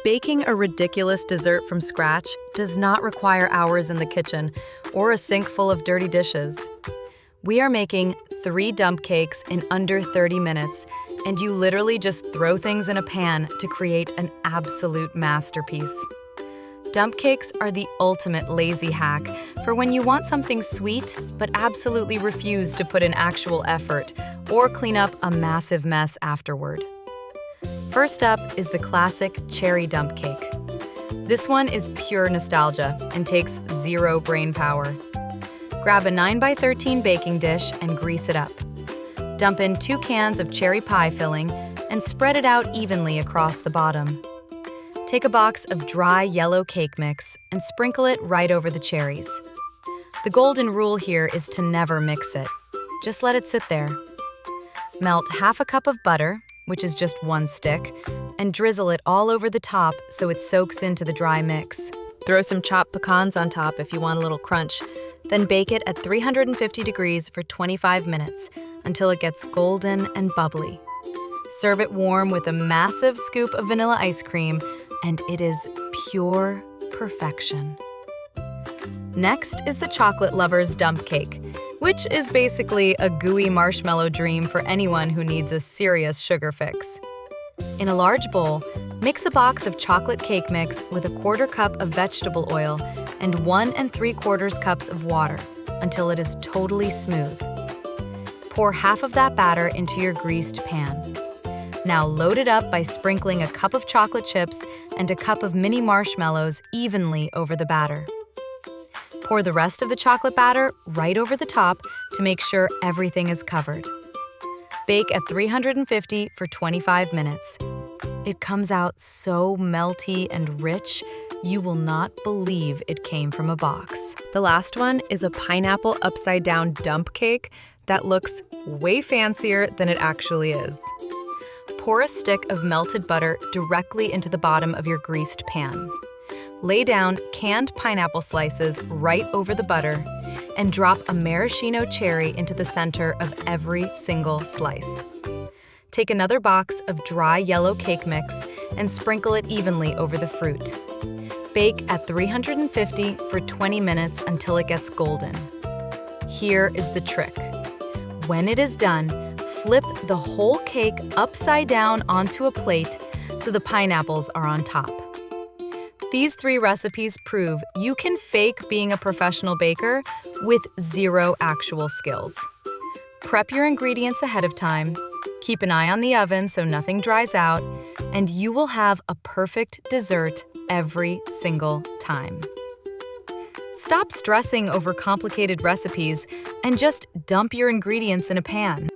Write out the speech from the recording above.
Baking a ridiculous dessert from scratch does not require hours in the kitchen or a sink full of dirty dishes. We are making 3 dump cakes in under 30 minutes, and you literally just throw things in a pan to create an absolute masterpiece. Dump cakes are the ultimate lazy hack for when you want something sweet but absolutely refuse to put in actual effort or clean up a massive mess afterward. First up is the classic cherry dump cake. This one is pure nostalgia and takes 0 brain power. Grab a 9x13 baking dish and grease it up. Dump in 2 cans of cherry pie filling and spread it out evenly across the bottom. Take a box of dry yellow cake mix and sprinkle it right over the cherries. The golden rule here is to never mix it. Just let it sit there. Melt half a cup of butter, which is just 1 stick, and drizzle it all over the top so it soaks into the dry mix. Throw some chopped pecans on top if you want a little crunch, then bake it at 350 degrees for 25 minutes until it gets golden and bubbly. Serve it warm with a massive scoop of vanilla ice cream, and it is pure perfection. Next is the chocolate lover's dump cake, which is basically a gooey marshmallow dream for anyone who needs a serious sugar fix. In a large bowl, mix a box of chocolate cake mix with a 1/4 cup of vegetable oil and 1 3/4 cups of water until it is totally smooth. Pour half of that batter into your greased pan. Now load it up by sprinkling a cup of chocolate chips and a cup of mini marshmallows evenly over the batter. Pour the rest of the chocolate batter right over the top to make sure everything is covered. Bake at 350 for 25 minutes. It comes out so melty and rich, you will not believe it came from a box. The last one is a pineapple upside-down dump cake that looks way fancier than it actually is. Pour a stick of melted butter directly into the bottom of your greased pan. Lay down canned pineapple slices right over the butter and drop a maraschino cherry into the center of every single slice. Take another box of dry yellow cake mix and sprinkle it evenly over the fruit. Bake at 350 for 20 minutes until it gets golden. Here is the trick. When it is done, flip the whole cake upside down onto a plate so the pineapples are on top. These 3 recipes prove you can fake being a professional baker with 0 actual skills. Prep your ingredients ahead of time, keep an eye on the oven so nothing dries out, and you will have a perfect dessert every single time. Stop stressing over complicated recipes and just dump your ingredients in a pan.